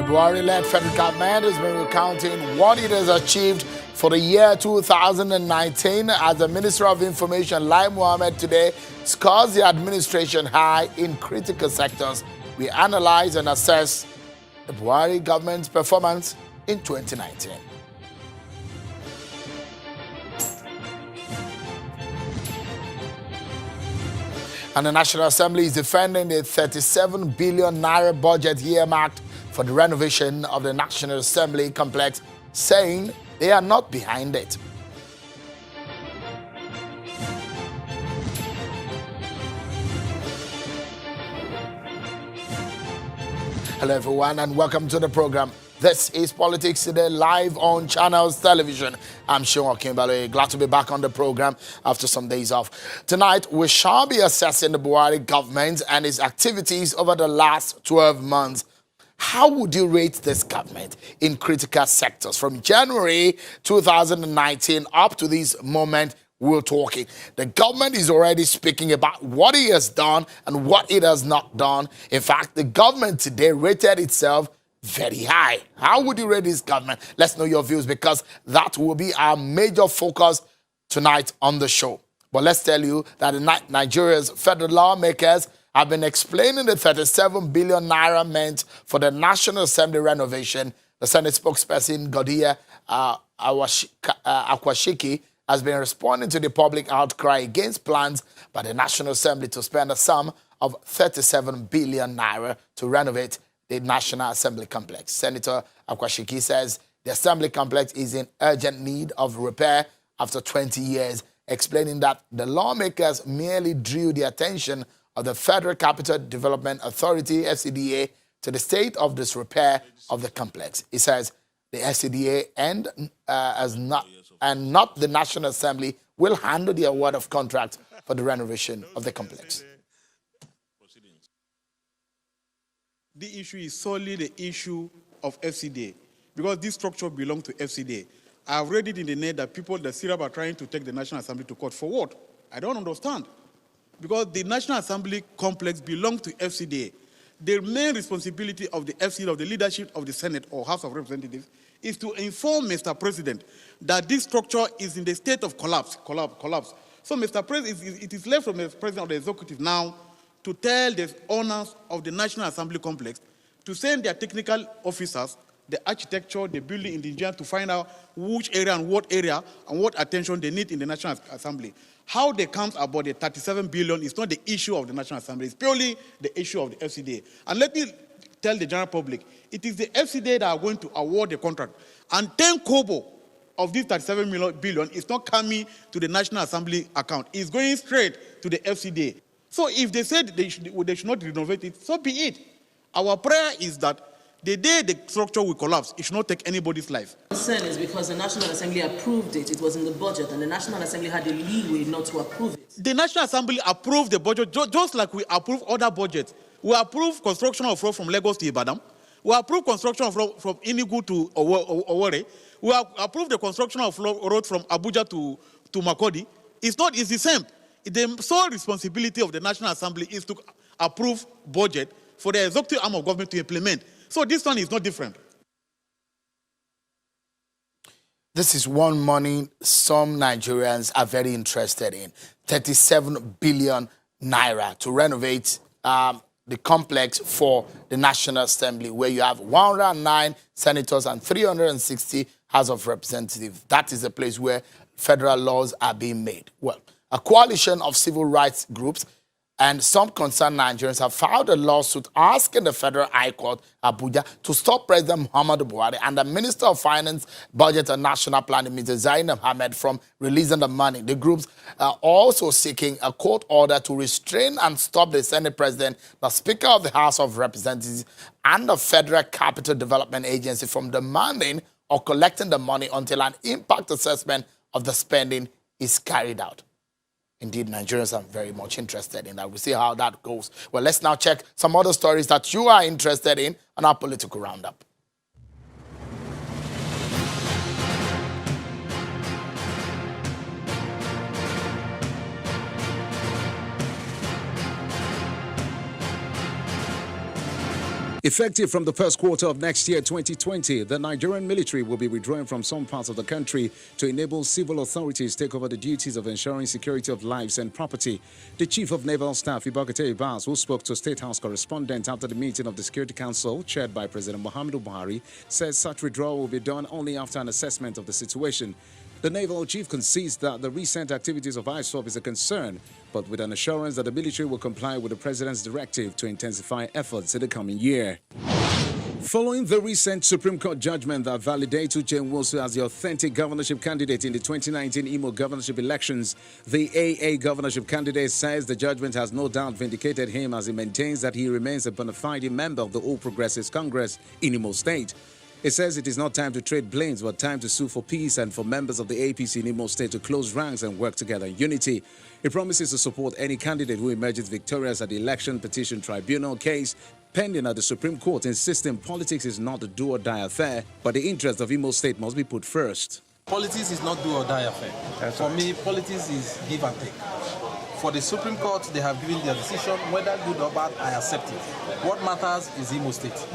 Buhari-led federal government has been recounting what it has achieved for the year 2019 as the Minister of Information, Lai Mohammed, today scores the administration high in critical sectors. We analyze and assess the Buhari government's performance in 2019. And the National Assembly is defending the 37 billion naira budget earmarked for the renovation of the National Assembly complex, saying they are not behind it. Hello everyone and welcome to the program. This is Politics Today, live on Channels Television. I'm Sean Kimbale, glad to be back on the program after some days off. Tonight, we shall be assessing the Buhari government and its activities over the last 12 months. How would you rate this government in critical sectors? From January 2019 up to this moment, we're talking. The government is already speaking about what it has done and what it has not done. In fact, the government today rated itself very high. How would you rate this government? Let's know your views because that will be our major focus tonight on the show. But let's tell you that Nigeria's federal lawmakers have been explaining the 37 billion naira meant for the National Assembly renovation. The Senate spokesperson, Godiya Akwashiki, has been responding to the public outcry against plans by the National Assembly to spend a sum of 37 billion naira to renovate the National Assembly complex. Senator Akwashiki says the Assembly complex is in urgent need of repair after 20 years, explaining that the lawmakers merely drew the attention of the Federal Capital Development Authority, FCDA, to the state of disrepair of the complex. He says the FCDA and not the National Assembly will handle the award of contract for the renovation of the complex. The issue is solely the issue of FCDA because this structure belongs to FCDA. I have read it in the net that people, the syrup, are trying to take the National Assembly to court. For what? I don't understand. Because the National Assembly complex belongs to FCDA. The main responsibility of the FCDA, of the leadership of the Senate or House of Representatives, is to inform Mr. President that this structure is in the state of collapse. So, Mr. President, it is left from the President of the Executive now to tell the owners of the National Assembly complex to send their technical officers, the architecture, the building engineer, to find out which area and what attention they need in the National Assembly. How they count about the 37 billion is not the issue of the National Assembly. It's purely the issue of the FCDA. And let me tell the general public, it is the FCDA that are going to award the contract. And 10 kobo of this 37 billion is not coming to the National Assembly account. It's going straight to the FCDA. So if they said they should not renovate it, so be it. Our prayer is that the day the structure will collapse, it should not take anybody's life. The concern is because the National Assembly approved it. It was in the budget, and the National Assembly had the leeway not to approve it. The National Assembly approved the budget just like we approve other budgets. We approve construction of road from Lagos to Ibadan. We approve construction of road from Enugu to Owerri. We approve the construction of road from Abuja to Makurdi. It's the same. The sole responsibility of the National Assembly is to approve budget for the executive arm of government to implement. So this one is not different. This is one money some Nigerians are very interested in. 37 billion naira to renovate the complex for the National Assembly, where you have 109 senators and 360 House of Representatives. That is the place where federal laws are being made. Well, a coalition of civil rights groups and some concerned Nigerians have filed a lawsuit asking the Federal High Court, Abuja, to stop President Muhammadu Buhari and the Minister of Finance, Budget and National Planning, Mr. Zainab Ahmed, from releasing the money. The groups are also seeking a court order to restrain and stop the Senate President, the Speaker of the House of Representatives, and the Federal Capital Development Agency from demanding or collecting the money until an impact assessment of the spending is carried out. Indeed, Nigerians are very much interested in that. We'll see how that goes. Well, let's now check some other stories that you are interested in on our political roundup. Effective from the first quarter of next year, 2020, the Nigerian military will be withdrawing from some parts of the country to enable civil authorities take over the duties of ensuring security of lives and property. The Chief of Naval Staff, Ibakete Ibas, who spoke to State House correspondent after the meeting of the Security Council, chaired by President Muhammadu Buhari, says such withdrawal will be done only after an assessment of the situation. The naval chief concedes that the recent activities of ISWAP is a concern, but with an assurance that the military will comply with the president's directive to intensify efforts in the coming year. Following the recent Supreme Court judgment that validates Uche Nwosu as the authentic governorship candidate in the 2019 Imo governorship elections, the AA governorship candidate says the judgment has no doubt vindicated him, as he maintains that he remains a bona fide member of the All Progressives Congress in Imo State. It says it is not time to trade blames, but time to sue for peace and for members of the APC in Imo State to close ranks and work together in unity. He promises to support any candidate who emerges victorious at the Election Petition Tribunal case pending at the Supreme Court, insisting politics is not a do-or-die affair, but the interest of Imo State must be put first. Politics is not do-or-die affair. For me, politics is give and take. For the Supreme Court, they have given their decision. Whether good or bad, I accept it. What matters is Imo State.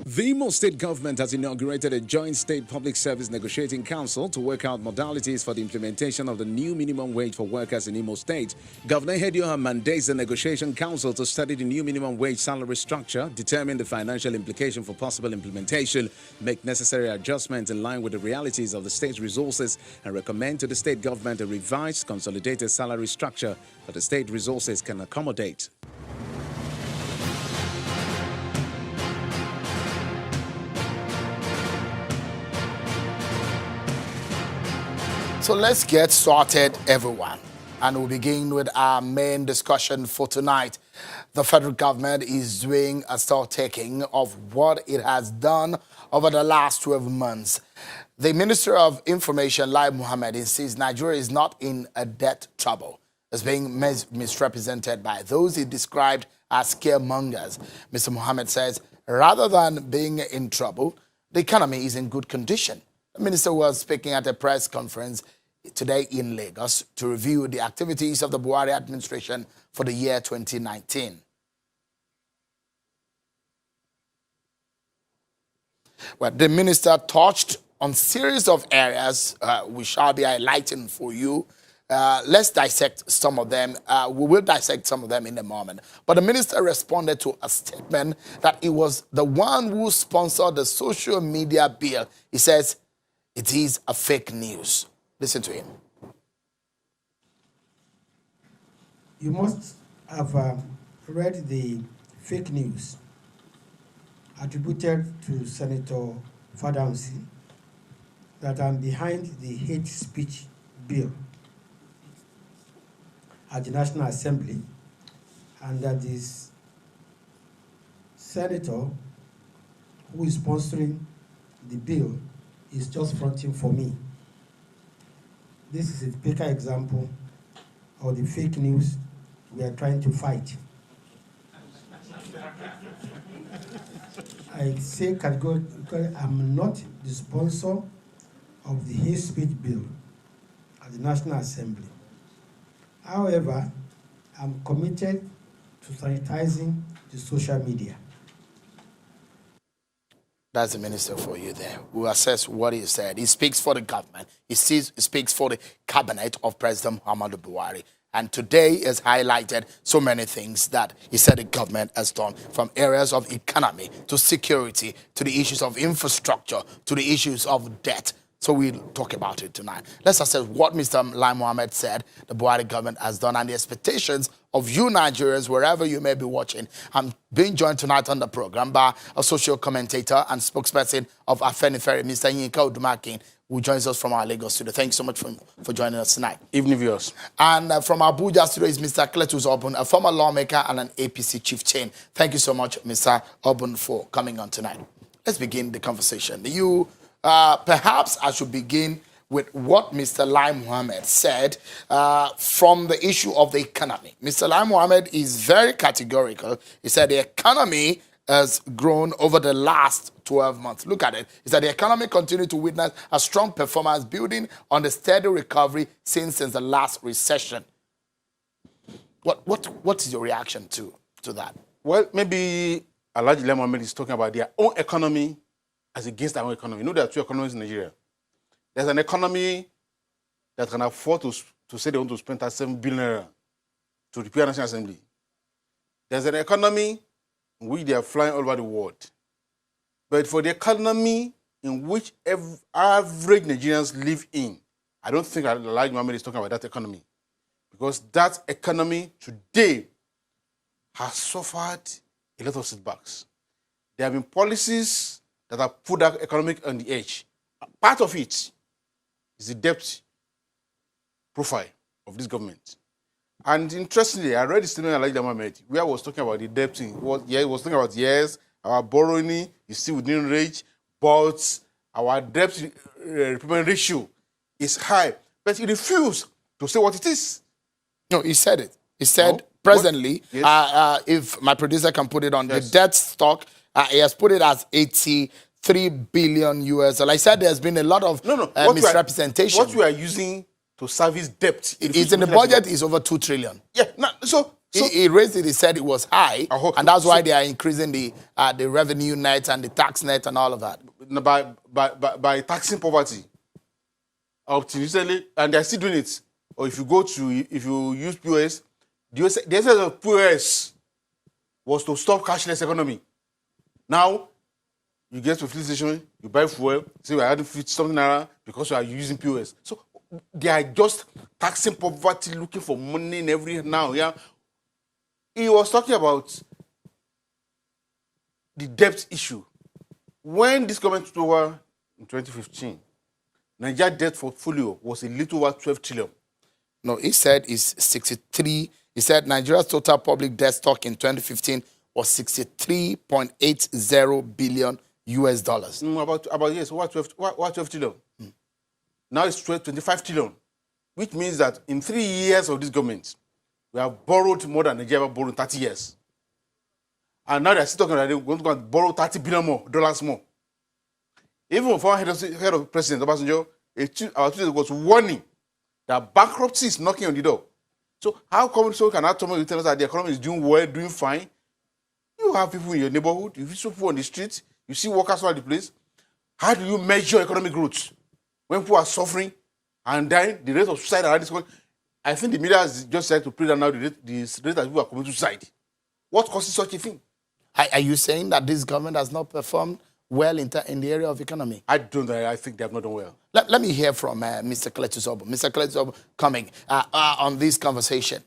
The Imo State government has inaugurated a joint state public service negotiating council to work out modalities for the implementation of the new minimum wage for workers in Imo State. Governor Hedioha mandates the negotiation council to study the new minimum wage salary structure, determine the financial implication for possible implementation, make necessary adjustments in line with the realities of the state's resources, and recommend to the state government a revised consolidated salary structure that the state resources can accommodate. So let's get started, everyone. And we'll begin with our main discussion for tonight. The federal government is doing a stock taking of what it has done over the last 12 months. The Minister of Information, Lai Mohammed, insists Nigeria is not in a debt trouble. It's being misrepresented by those he described as scaremongers. Mr. Mohammed says rather than being in trouble, the economy is in good condition. The minister was speaking at a press conference today in Lagos to review the activities of the Buhari administration for the year 2019. Well, the minister touched on series of areas we shall be highlighting for you. Let's dissect some of them. We will dissect some of them in a moment. But the minister responded to a statement that he was the one who sponsored the social media bill. He says it is a fake news. Listen to him. You must have read the fake news attributed to Senator Fadamsi that I'm behind the hate speech bill at the National Assembly, and that this senator who is sponsoring the bill is just fronting for me. This is a typical example of the fake news we are trying to fight. I say categorically, I'm not the sponsor of the hate speech bill at the National Assembly. However, I'm committed to sanitizing the social media. That's the minister for you there. We'll assess what he said. He speaks for the government. He speaks for the cabinet of President Muhammadu Buhari. And today has highlighted so many things that he said the government has done, from areas of economy to security to the issues of infrastructure to the issues of debt. So we'll talk about it tonight. Let's assess what Mr. Lai Mohammed said the Buhari government has done and the expectations of you Nigerians, wherever you may be watching. I'm being joined tonight on the program by a social commentator and spokesperson of Afenifere, Mr. Odunmakin, who joins us from our Lagos studio. Thank you so much for joining us tonight. Evening viewers. And from Abuja studio is Mr. Cletus Obun, a former lawmaker and an APC chieftain. Thank you so much, Mr. Obun, for coming on tonight. Let's begin the conversation. Perhaps I should begin with what Mr. Lai Mohammed said from the issue of the economy. Mr. Lai Mohammed is very categorical. He said the economy has grown over the last 12 months. Look at it. He said the economy continued to witness a strong performance building on the steady recovery since the last recession. What is your reaction to that? Well, maybe Alhaji Lai Mohammed is talking about their own economy as against our own economy. You know there are two economies in Nigeria. There's an economy that can afford to say they want to spend 7 billion naira to repair National Assembly. There's an economy in which they are flying all over the world. But for the economy in which average Nigerians live in, I don't think Alhaji Mohammed is talking about that economy. Because that economy today has suffered a lot of setbacks. There have been policies that have put that economy on the edge. Part of it is the debt profile of this government. And interestingly, I read the statement of Alhaji Mohammed where I was talking about the debt thing. He was talking about, yes, our borrowing is still within range, but our debt repayment ratio is high. But he refused to say what it is. No, he said it. He said, No? presently, Yes. if my producer can put it on, Yes. the debt stock, he has put it as 83 billion US. So like I said, there's been a lot of misrepresentation. What we are using to service debt. It's in the budget is over 2 trillion. Yeah, so He raised it, he said it was high, hope and that's why they are increasing the revenue net and the tax net and all of that. by taxing poverty, up to recently, and they're still doing it. Or if you use POS, the essence of POS was to stop cashless economy. Now, you get to a filling station, you buy fuel, say we're adding something around because you are using POS. So they are just taxing poverty, looking for money in every now. Yeah, he was talking about the debt issue. When this government took over in 2015, Nigeria debt portfolio was a little over 12 trillion. No, he said it's 63. He said Nigeria's total public debt stock in 2015 was 63.80 billion US dollars. About yes, what 12 trillion? Now it's 25 trillion, which means that in 3 years of this government, we have borrowed more than Nigeria borrowed in 30 years. And now they're still talking about they're going to borrow $30 billion more. Even former head of President Obasanjo, our Tuesday was warning that bankruptcy is knocking on the door. So how come so can our Thomas tell us that the economy is doing well, doing fine? You have people in your neighborhood, you see people on the street, you see workers all over the place. How do you measure economic growth when people are suffering and dying? The rate of suicide around this country, I think the media has just said to put down now the rate that people are committing suicide. What causes such a thing? Are you saying that this government has not performed well in the area of economy? I don't know. I think they have not done well. Let me hear from Mr. Cletus Obo. Mr. Cletus Obo coming on this conversation.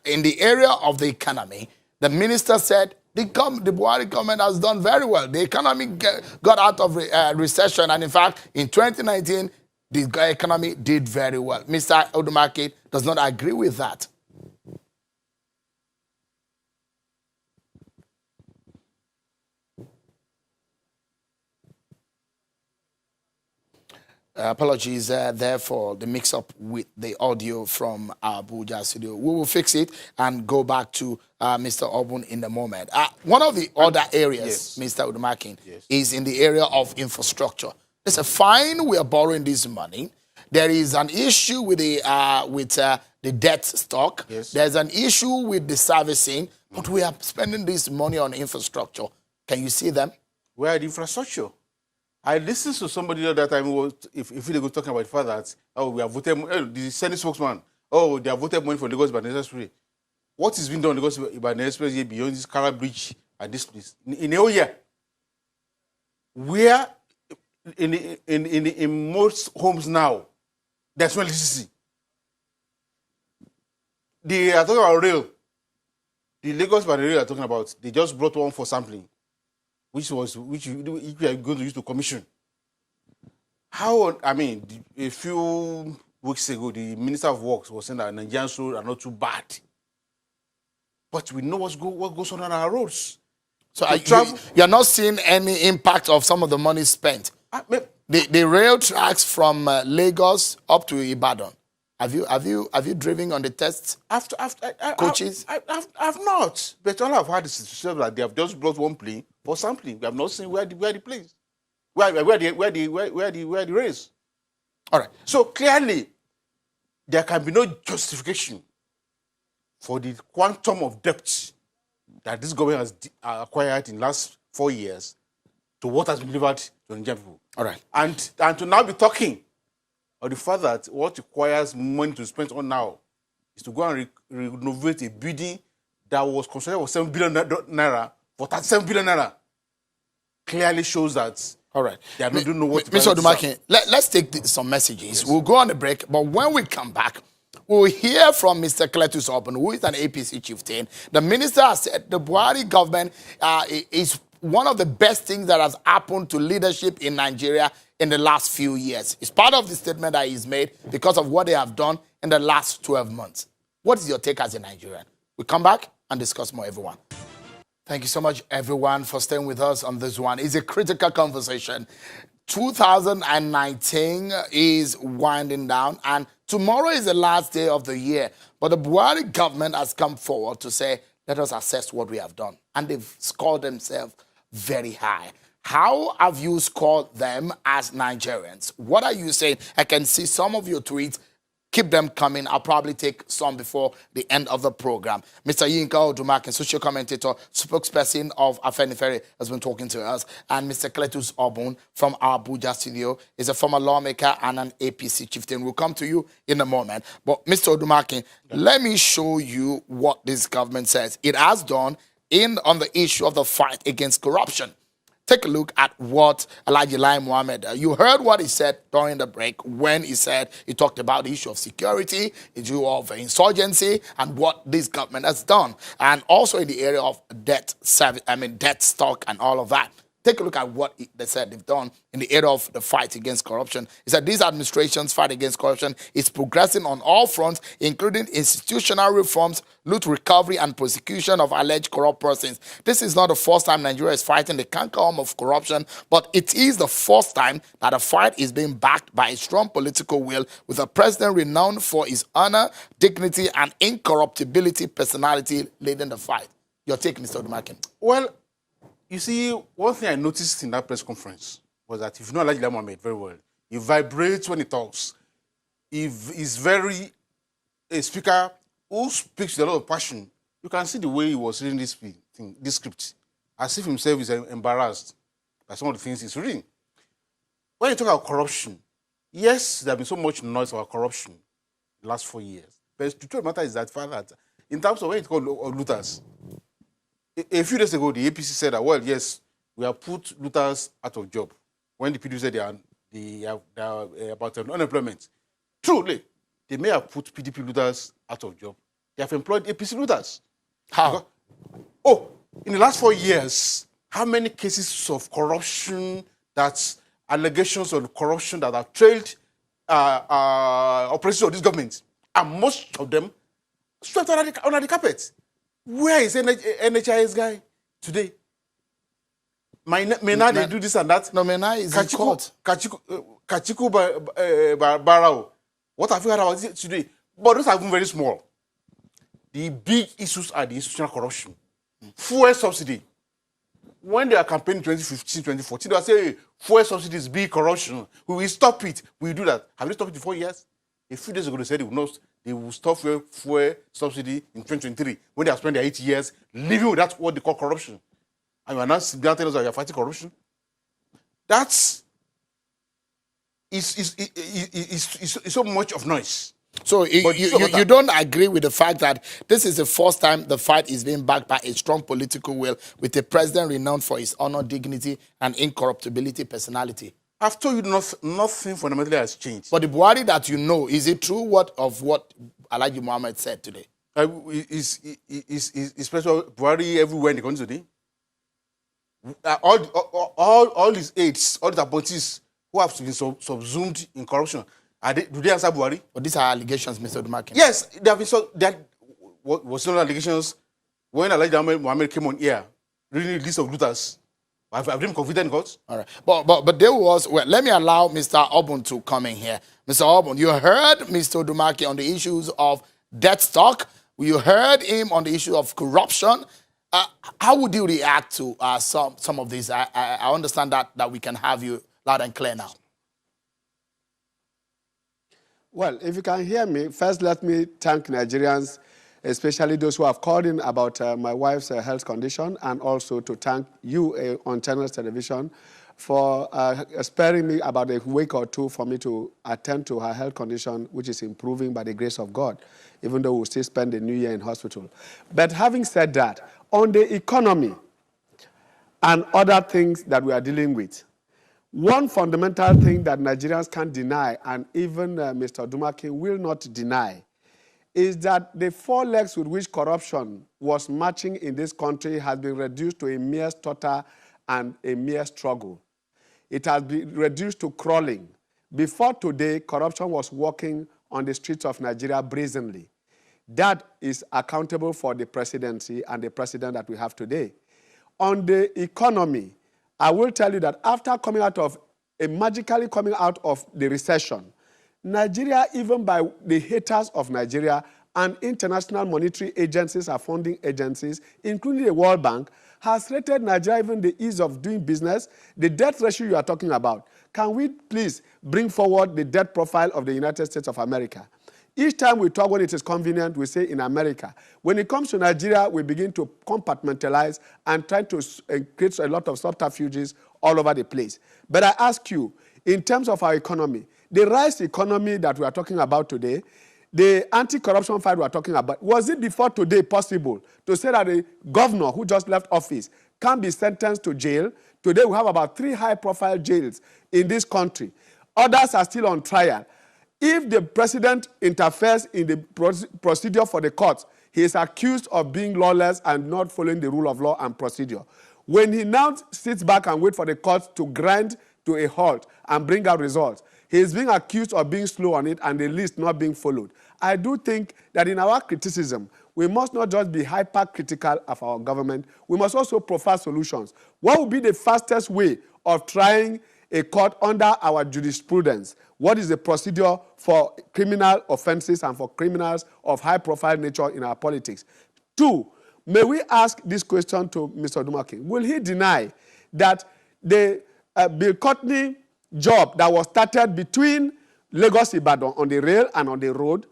In the area of the economy, the minister said the Buhari government has done very well. The economy got out of recession, and in fact, in 2019, the economy did very well. Mr. Odunmakin does not agree with that. Apologies there for the mix-up with the audio from Abuja studio. We will fix it and go back to Mr. Obun in a moment. One of the other areas, yes, Mr. Odunmakin, yes, is in the area of infrastructure. There's a fine, we are borrowing this money. There is an issue with the debt stock. Yes. There's an issue with the servicing, but we are spending this money on infrastructure. Can you see them? Where the infrastructure? I listened to somebody the other time, if they were talking about the fact that, we have voted, the Senate spokesman, they have voted money for Lagos by necessary. What is being done in Lagos by necessary beyond this Kara Bridge at this place? In a whole year, where in most homes now, there's no electricity. They are talking about rail. The Lagos by the rail are talking about, they just brought one for sampling, which you are going to use to commission. A few weeks ago, the Minister of Works was saying that Nigerian roads are not too bad. But we know what goes on our roads. So you're not seeing any impact of some of the money spent? The rail tracks from Lagos up to Ibadan. Have you driven on the tests? Coaches? I've not. But all I've heard is that they have just brought one plane for sampling. We have not seen where the planes, where the race. All right. So clearly, there can be no justification for the quantum of debt that this government has acquired in the last 4 years to what has been delivered to the Nigerian people. All right. And to now be talking of the fact that what requires money to spend on now is to go and renovate a building that was constructed for 7 billion naira for 37 billion naira clearly shows that all right. they don't know what Mr. Odunmakin, let's take some messages. Yes. We'll go on the break, but when we come back, we'll hear from Mr. Cletus Obun, who is an APC chieftain. The minister has said the Buhari government is one of the best things that has happened to leadership in Nigeria in the last few years. It's part of the statement that he's made because of what they have done in the last 12 months. What is your take as a Nigerian? We'll come back and discuss more, everyone. Thank you so much, everyone, for staying with us on this one. It's a critical conversation. 2019 is winding down, and tomorrow is the last day of the year. But the Buhari government has come forward to say, let us assess what we have done. And they've scored themselves very high. How have you scored them as Nigerians? What are you saying? I can see some of your tweets. Keep them coming. I'll probably take some before the end of the program. Mr. Yinka Odunmakin, social commentator, spokesperson of Afenifere, has been talking to us. And Mr. Cletus Obun from our Abuja studio is a former lawmaker and an APC chieftain. We'll come to you in a moment. But Mr. Odunmakin, let me show you what this government says it has done on the issue of the fight against corruption. Take a look at what Alhaji Lai Mohammed, you heard what he said during the break when he talked about the issue of security, the issue of insurgency, and what this government has done. And also in the area of debt stock and all of that. Take a look at what they said they've done in the area of the fight against corruption. He said this administration's fight against corruption is progressing on all fronts, including institutional reforms, loot recovery, and prosecution of alleged corrupt persons. This is not the first time Nigeria is fighting the cankerworm of corruption, but it is the first time that the fight is being backed by a strong political will, with a president renowned for his honor, dignity, and incorruptibility personality leading the fight. Your take, Mr. Odunmakin. Well, you see, one thing I noticed in that press conference was that if you know Alhaji Lai Mohammed very well, he vibrates when he talks. He's very a speaker who speaks with a lot of passion. You can see the way he was reading this script, as if himself is embarrassed by some of the things he's reading. When you talk about corruption, yes, there has been so much noise about corruption in the last 4 years. But the truth of the matter is that, in terms of when you talk about looters, a few days ago, the APC said that, well, yes, we have put looters out of job. When the PDP said they are about unemployment. Truly, they may have put PDP looters out of job. They have employed APC looters. How? In the last 4 years, how many cases of corruption, allegations of corruption that have trailed operations of this government, and most of them swept under the carpet. Where is NHIS guy today? May not they do this and that? No, Mena is in court. Kachiku Barao. What have you heard about it today? But those have been very small. The big issues are the institutional corruption. Fuel subsidy. When they are campaigning 2015, 2014, they will say, fuel subsidy is big corruption. We will stop it. We will do that. Have they stopped it in 4 years? A few days ago, they said they will stop fuel subsidy in 2023 when they have spent their 8 years living with that what they call corruption. And you are now telling us that you are fighting corruption. That's so much of noise. So you don't agree with the fact that this is the first time the fight is being backed by a strong political will, with a president renowned for his honor, dignity, and incorruptibility personality? I've told you nothing fundamentally has changed. But the Buhari that you know, is it true what Alhaji Mohammed said today? Is special Buhari everywhere in the country today? All his aides, all the appointees who have been subsumed in corruption, do they answer Buhari? But these are allegations, Mr. Odunmakin. Yes, there have been was no allegations when Alhaji Mohammed came on air, reading the list of looters. Have been convicted in court. All right. But there was, let me allow Mr. Obun to come in here. Mr. Obun, you heard Mr. Odunmakin on the issues of debt stock. You heard him on the issue of corruption. How would you react to some of these? I understand that we can have you loud and clear now. Well, if you can hear me, first let me thank Nigerians especially those who have called in about my wife's health condition, and also to thank you on Channels Television for sparing me about a week or two for me to attend to her health condition, which is improving by the grace of God, even though we'll still spend the new year in hospital. But having said that, on the economy and other things that we are dealing with, one fundamental thing that Nigerians can't deny, and even Mr. Odunmakin will not deny, is that the four legs with which corruption was marching in this country has been reduced to a mere stutter and a mere struggle. It has been reduced to crawling. Before today, corruption was walking on the streets of Nigeria brazenly. That is accountable for the presidency and the president that we have today. On the economy, I will tell you that after magically coming out of the recession, Nigeria, even by the haters of Nigeria and international monetary agencies and funding agencies, including the World Bank, has rated Nigeria even the ease of doing business, the debt ratio you are talking about. Can we please bring forward the debt profile of the United States of America? Each time we talk when it is convenient, we say in America. When it comes to Nigeria, we begin to compartmentalize and try to create a lot of subterfuges all over the place. But I ask you, in terms of our economy, the rice economy that we are talking about today, the anti-corruption fight we are talking about, was it before today possible to say that a governor who just left office can be sentenced to jail? Today we have about 3 high-profile jails in this country. Others are still on trial. If the president interferes in the procedure for the courts, he is accused of being lawless and not following the rule of law and procedure. When he now sits back and waits for the courts to grind to a halt and bring out results, he is being accused of being slow on it and the list not being followed. I do think that in our criticism, we must not just be hyper-critical of our government, we must also profile solutions. What would be the fastest way of trying a court under our jurisprudence? What is the procedure for criminal offenses and for criminals of high-profile nature in our politics? 2, may we ask this question to Mr. Odunmakin. Will he deny that the Bill Courtney job that was started between Lagos-Ibadan on the rail and on the road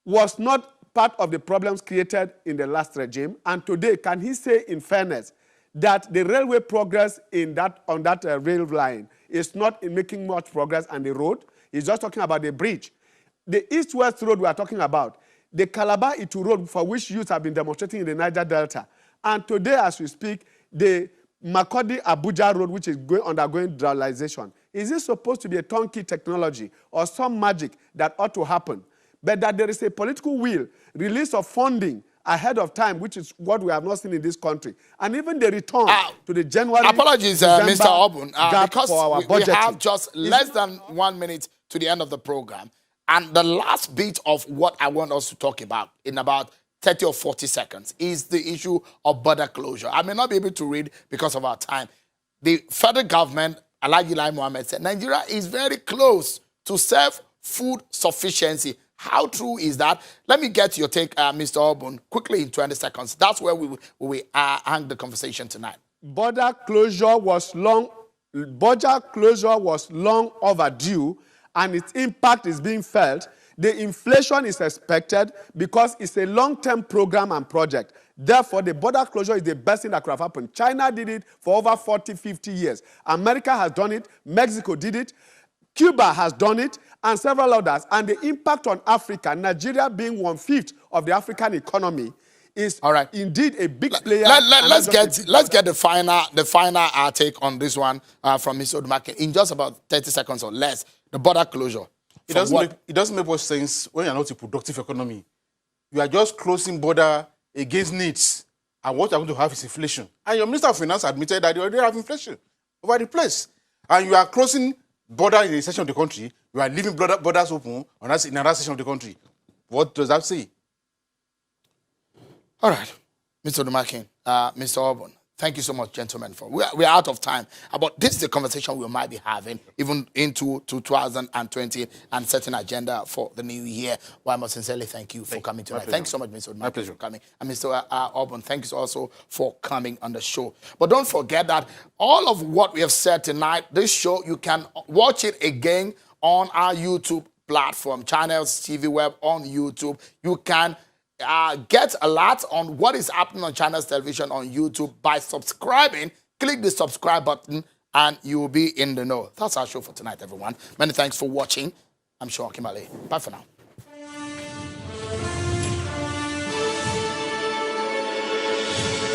was not part of the problems created in the last regime? And today, can he say in fairness that the railway progress on that rail line is not in making much progress on the road? He's just talking about the bridge. The east-west road we are talking about, the Calabar-Itu road for which youth have been demonstrating in the Niger Delta. And today, as we speak, the Makurdi-Abuja road, which is undergoing dualization. Is this supposed to be a turnkey technology or some magic that ought to happen? But that there is a political will, release of funding ahead of time, which is what we have not seen in this country. And even the return to the January... Apologies, Mr. Obun, because we have just less than 1 minute to the end of the program. And the last bit of what I want us to talk about in about 30 or 40 seconds is the issue of border closure. I may not be able to read because of our time. The federal government, Alhaji Lai Mohammed, said Nigeria is very close to self-food sufficiency. How true is that? Let me get your take, Mr. Obun, quickly in 20 seconds. That's where we hang the conversation tonight. Border closure was long overdue, and its impact is being felt. The inflation is expected because it's a long-term program and project. Therefore, the border closure is the best thing that could have happened. China did it for over 40, 50 years. America has done it. Mexico did it. Cuba has done it, and several others. And the impact on Africa, Nigeria being 1/5 of the African economy, is indeed a big player. Let's get the final take on this one from Mr. Odunmakin in just about 30 seconds or less. The border closure. It doesn't make much sense when you're not a productive economy. You are just closing border against needs, and what you're going to have is inflation. And your Minister of Finance admitted that you already have inflation over the place. And you are closing border in a section of the country, you are leaving borders open in another section of the country. What does that say? All right, Mr. Odunmakin, Mr. Obun, thank you so much, gentlemen. We are out of time, but this is the conversation we might be having even into 2020 and setting agenda for the new year. Well, I must sincerely thank you for coming tonight. Thank you so much, Mr. Odunmakin, for coming. And Mr. Obun, thank you also for coming on the show. But don't forget that all of what we have said tonight, this show, you can watch it again on our YouTube platform, Channels TV Web on YouTube. You can get a lot on what is happening on Channels Television on YouTube by subscribing. Click the subscribe button and you will be in the know. That's our show for tonight, everyone. Many thanks for watching. I'm Sean Kimale. Bye for now.